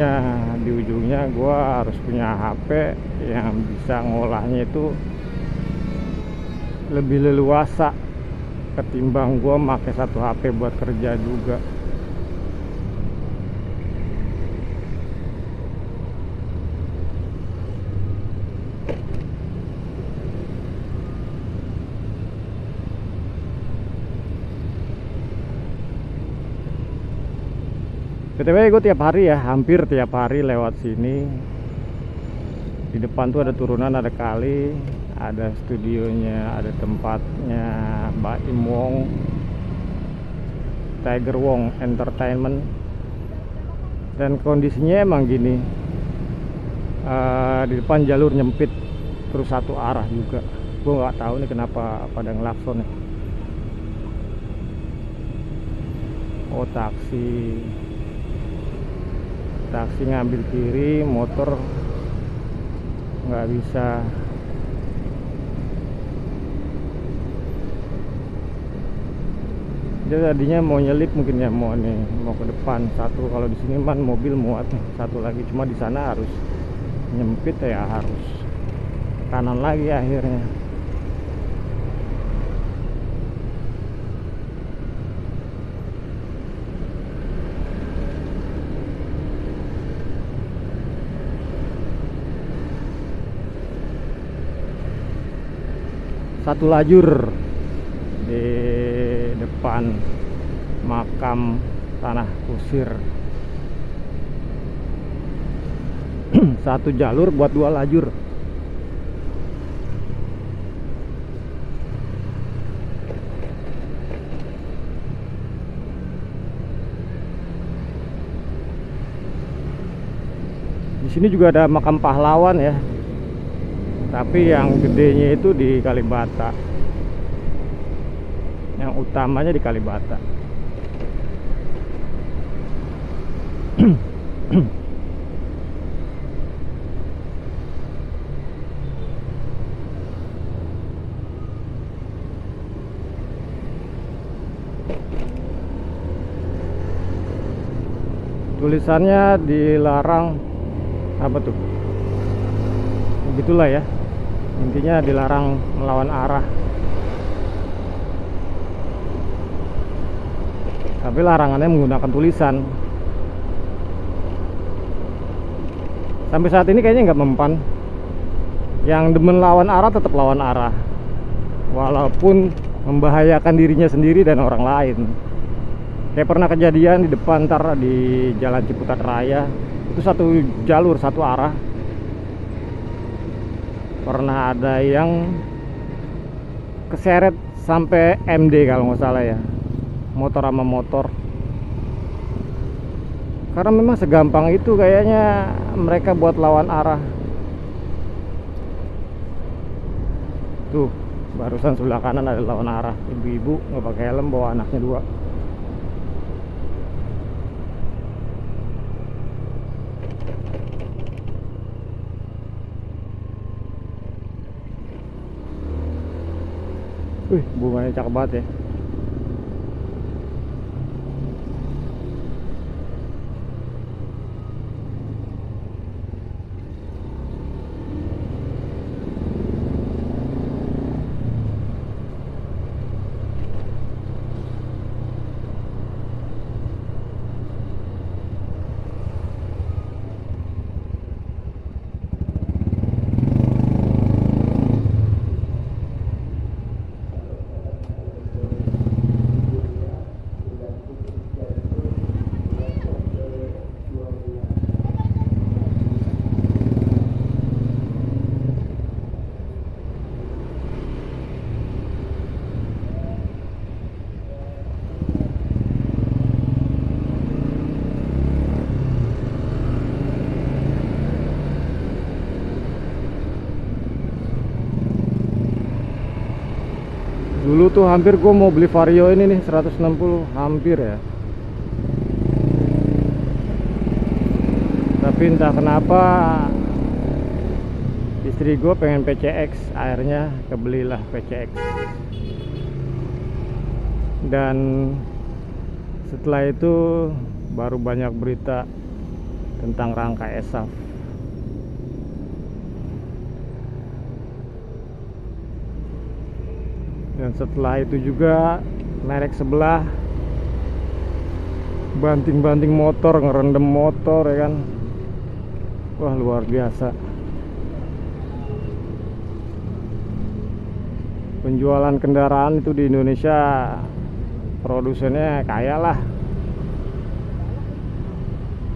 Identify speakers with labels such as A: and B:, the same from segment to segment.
A: Di ujungnya gue harus punya HP yang bisa ngolahnya itu lebih leluasa ketimbang gue pakai satu HP buat kerja juga. BTW gue tiap hari ya, hampir tiap hari lewat sini. Di depan tuh ada turunan, ada kali, ada studionya, ada tempatnya Mbak Im Wong, Tiger Wong Entertainment. Dan kondisinya emang gini, di depan jalur nyempit, terus satu arah juga. Gue nggak tahu nih kenapa pada ngelakson ya. Oh, taksi ngambil kiri, motor nggak bisa. Dia tadinya mau nyelip mungkin ya, mau ke depan satu. Kalau di sini man mobil muat nih, satu lagi, cuma di sana harus nyempit ya, harus kanan lagi akhirnya. Satu lajur di depan makam Tanah Kusir. Satu jalur buat dua lajur. Di sini juga ada makam pahlawan ya, tapi yang gedenya itu di Kalibata, yang utamanya di Kalibata. Tulisannya dilarang apa tuh, begitulah ya, intinya dilarang melawan arah. Tapi larangannya menggunakan tulisan. Sampai saat ini kayaknya nggak mempan. Yang demen lawan arah tetap lawan arah, walaupun membahayakan dirinya sendiri dan orang lain. Kayak pernah kejadian di depan ntar di Jalan Ciputat Raya, itu satu jalur satu arah. Pernah ada yang keseret sampai MD kalau nggak salah ya, motor sama motor. Karena memang segampang itu kayaknya mereka buat lawan arah. Tuh, barusan sebelah kanan ada lawan arah, ibu-ibu nggak pakai helm bawa anaknya dua. Wih, bunganya cakep banget ya. Dulu tuh hampir gue mau beli Vario ini nih 160, hampir ya. Tapi entah kenapa istri gue pengen PCX, akhirnya kebelilah PCX. Dan setelah itu baru banyak berita tentang rangka ESAF. Dan setelah itu juga merek sebelah banting-banting motor, ngerendam motor ya kan. Wah, luar biasa. Penjualan kendaraan itu di Indonesia produsennya kaya lah.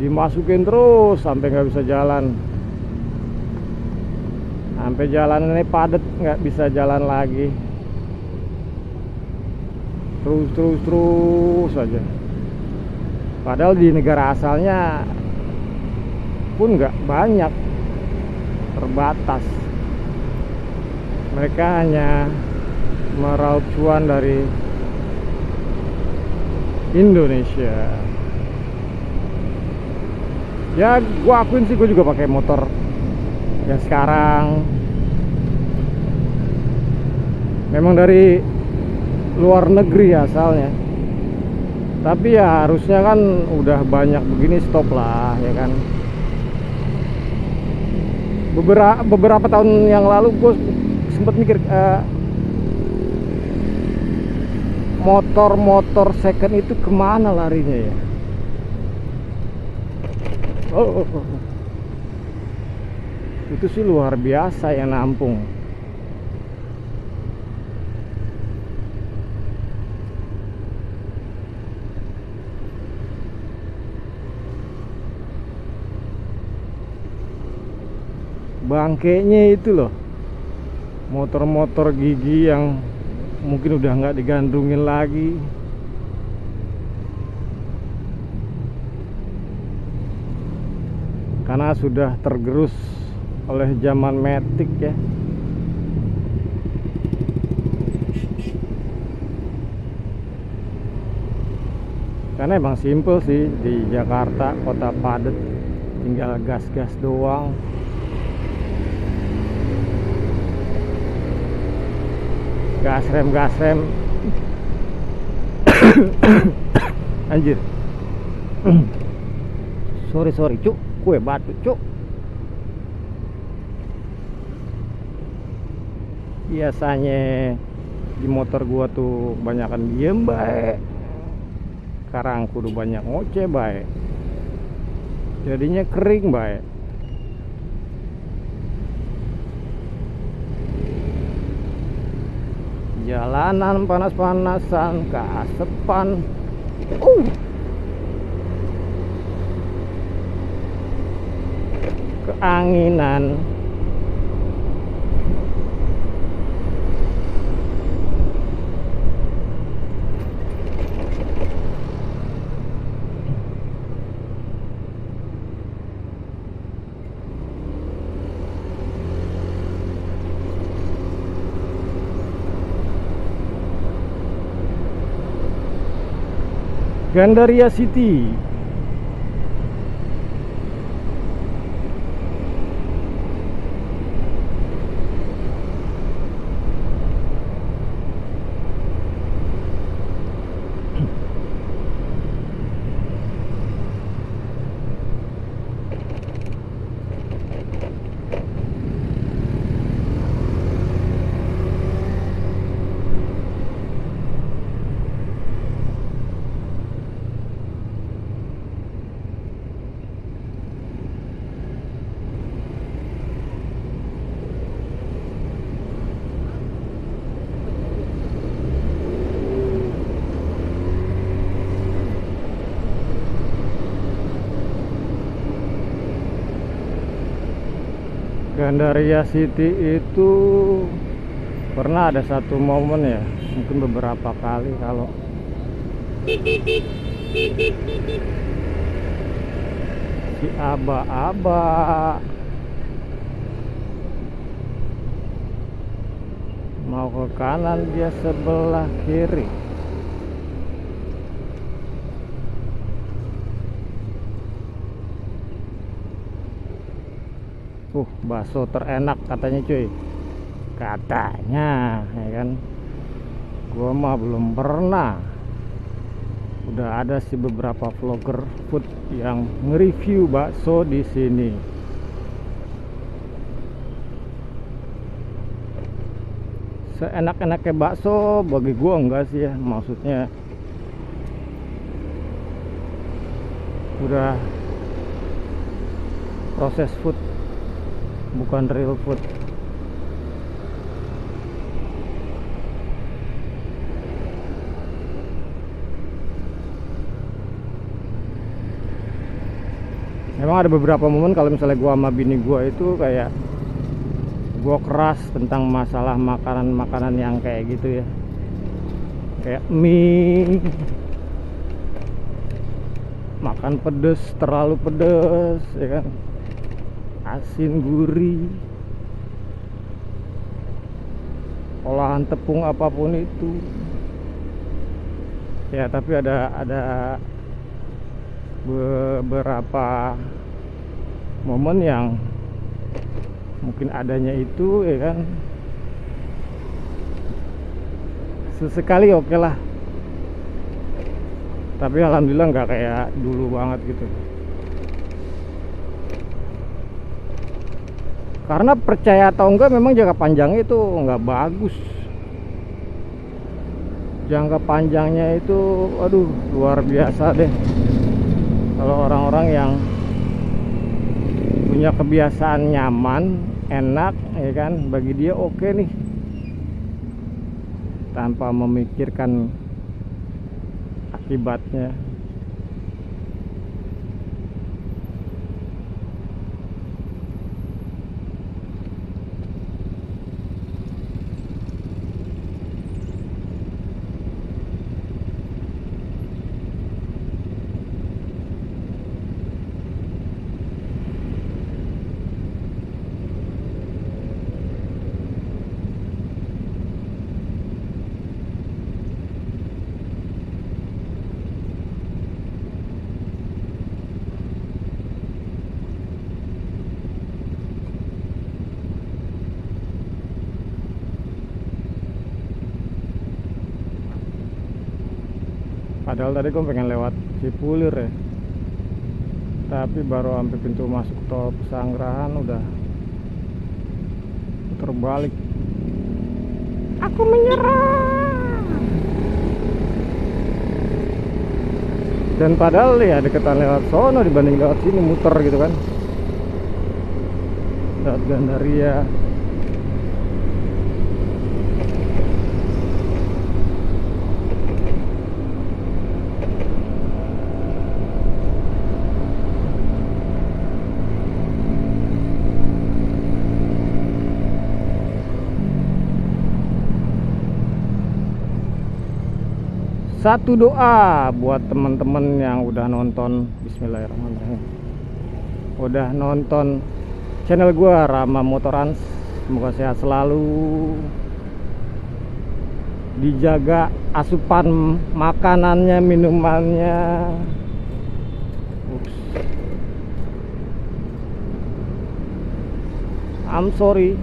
A: Dimasukin terus sampai nggak bisa jalan. Sampai jalan ini padat, nggak bisa jalan lagi. Terus saja. Padahal di negara asalnya pun nggak banyak, terbatas. Mereka hanya meraup cuan dari Indonesia. Ya, gua akuin sih, gue juga pakai motor ya sekarang. Memang dari luar negeri asalnya, tapi ya harusnya kan udah banyak begini stop lah ya kan. Beberapa tahun yang lalu gue sempat mikir motor-motor second itu kemana larinya ya. Itu sih luar biasa yang nampung. Bangkainya itu loh, motor-motor gigi yang mungkin udah nggak digandrungin lagi. Karena sudah tergerus oleh zaman matic ya. Karena emang simple sih, di Jakarta kota padat, tinggal gas-gas doang. Gas rem anjir. sorry cuk, kue batu cuk. Biasanya di motor gua tuh kebanyakan diem baik, sekarang kudu banyak ngoceh baik, jadinya kering baik. Jalanan panas-panasan, keasepan, keanginan. Gandaria City. Gandaria City itu pernah ada satu momen ya, mungkin beberapa kali, kalau si aba-aba mau ke kanan, dia sebelah kiri. Bakso terenak katanya cuy, katanya ya kan. Gua mah belum pernah. udah ada sih beberapa vlogger food yang nge-review bakso di sini. Seenak-enaknya bakso bagi gua enggak sih ya, maksudnya udah proses food, bukan real food. Memang ada beberapa momen kalau misalnya gua sama bini gua itu kayak gua keras tentang masalah makanan-makanan yang kayak gitu ya, kayak mie makan pedes, terlalu pedes ya kan, asin gurih, olahan tepung apapun itu ya. Tapi ada beberapa momen yang mungkin adanya itu ya kan, sesekali oke lah, tapi alhamdulillah nggak kayak dulu banget gitu. Karena percaya atau enggak, memang jangka panjangnya itu nggak bagus. Jangka panjangnya itu aduh luar biasa deh. Kalau orang-orang yang punya kebiasaan nyaman, enak ya kan, bagi dia oke nih, tanpa memikirkan akibatnya. Padahal tadi gue pengen lewat Cipulir ya, tapi baru sampai pintu masuk tol Pesanggerahan udah terbalik. Aku menyerah. Dan padahal ya deketan lewat sono dibanding lewat sini, muter gitu kan, lewat Gandaria. Satu doa buat teman-teman yang udah nonton, bismillahirrahmanirrahim, udah nonton channel gua Rama Motorans. Semoga sehat selalu, dijaga asupan makanannya, minumannya. Ups. I'm sorry.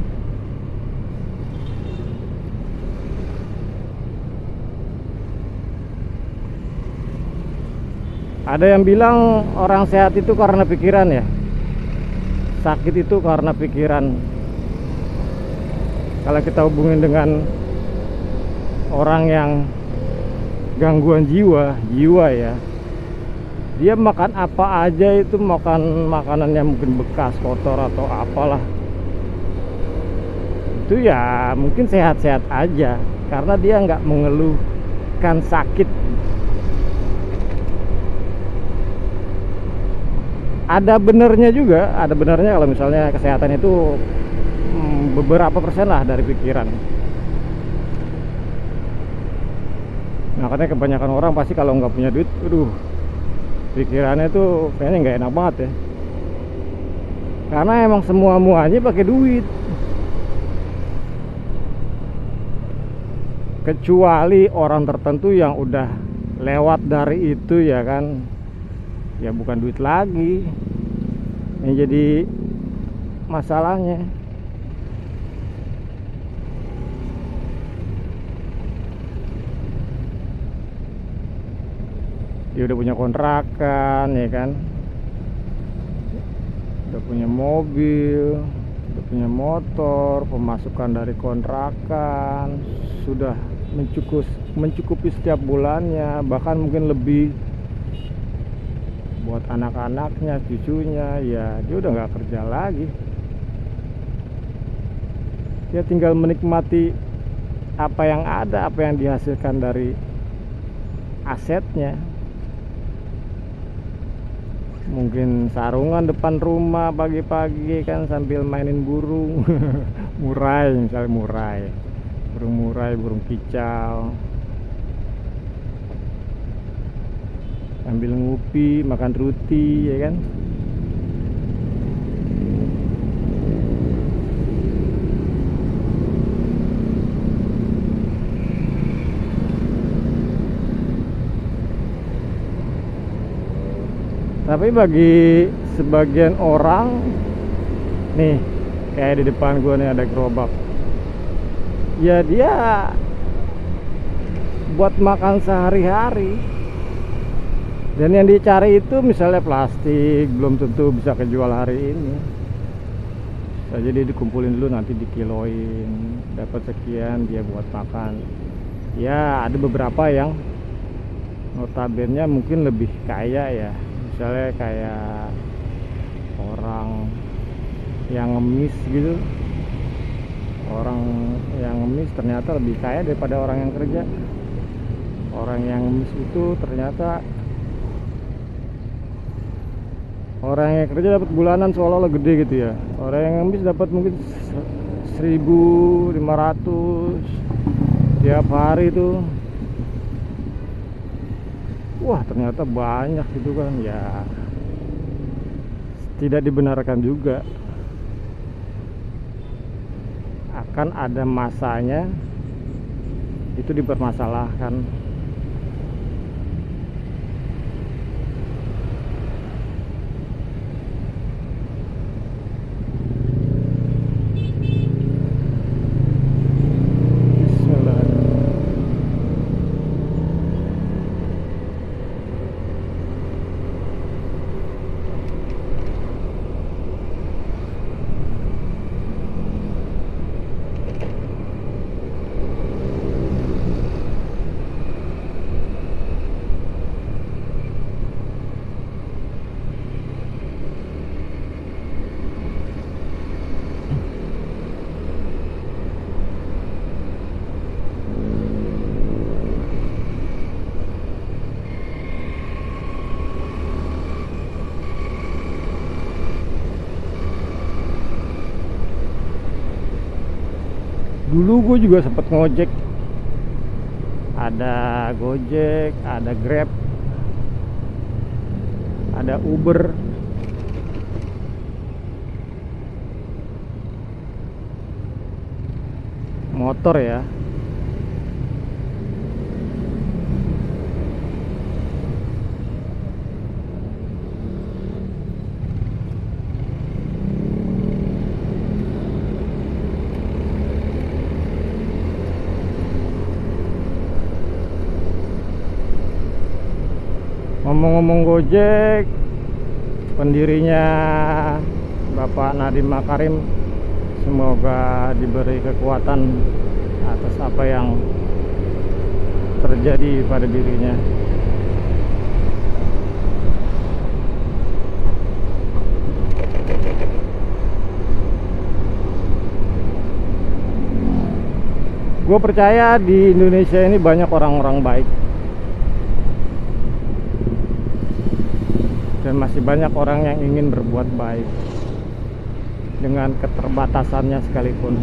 A: Ada yang bilang orang sehat itu karena pikiran ya, sakit itu karena pikiran. Kalau kita hubungin dengan orang yang gangguan jiwa ya, dia makan apa aja itu makan makanan yang mungkin bekas, kotor atau apalah, itu ya mungkin sehat-sehat aja karena dia nggak mengeluhkan sakit. Ada benernya juga, ada benernya kalau misalnya kesehatan itu beberapa persen lah dari pikiran. Makanya kebanyakan orang pasti kalau nggak punya duit, aduh, pikirannya tuh kayaknya nggak enak banget ya. Karena emang semua muanya pakai duit. Kecuali orang tertentu yang udah lewat dari itu ya kan, ya bukan duit lagi yang jadi masalahnya. Dia udah punya kontrakan, ya kan, udah punya mobil, udah punya motor, pemasukan dari kontrakan sudah mencukupi setiap bulannya, bahkan mungkin lebih buat anak-anaknya, cucunya. Ya dia udah nggak kerja lagi, dia tinggal menikmati apa yang ada, apa yang dihasilkan dari asetnya. Mungkin sarungan depan rumah pagi-pagi kan sambil mainin burung. Murai, misalnya murai, burung kicau, sambil ngupi, makan roti, ya kan. Tapi bagi sebagian orang nih, kayak di depan gua nih ada gerobak, ya dia buat makan sehari-hari. Dan yang dicari itu misalnya plastik, belum tentu bisa kejual hari ini. Bisa jadi dikumpulin dulu, nanti dikiloin, dapat sekian, dia buat makan. Ya ada beberapa yang notabene mungkin lebih kaya ya, misalnya kayak orang yang ngemis gitu. Orang yang ngemis ternyata lebih kaya daripada orang yang kerja. Orang yang ngemis itu ternyata, orang yang kerja dapat bulanan seolah-olah gede gitu ya, orang yang ngemis dapat mungkin 1.500 tiap hari tuh. Wah ternyata banyak gitu kan. Ya tidak dibenarkan juga, akan ada masanya itu dipermasalahkan. Dulu gue juga sempet ngojek, ada Gojek, ada Grab, ada Uber. Motor ya. Ngomong-ngomong Gojek, pendirinya Bapak Nadiem Makarim, semoga diberi kekuatan atas apa yang terjadi pada dirinya. Gue percaya di Indonesia ini banyak orang-orang baik, dan masih banyak orang yang ingin berbuat baik dengan keterbatasannya sekalipun.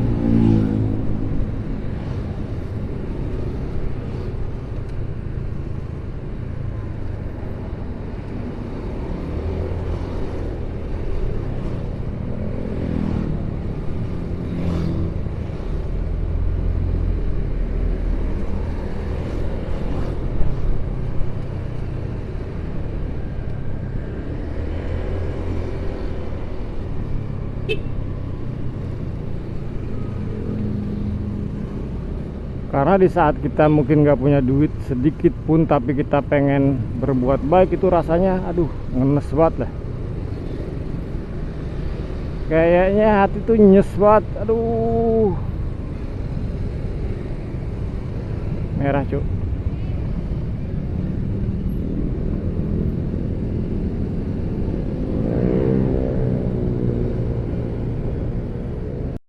A: Karena di saat kita mungkin nggak punya duit sedikit pun, tapi kita pengen berbuat baik, itu rasanya aduh ngenes banget lah. Kayaknya hati tuh nyes banget. Aduh, merah cuk.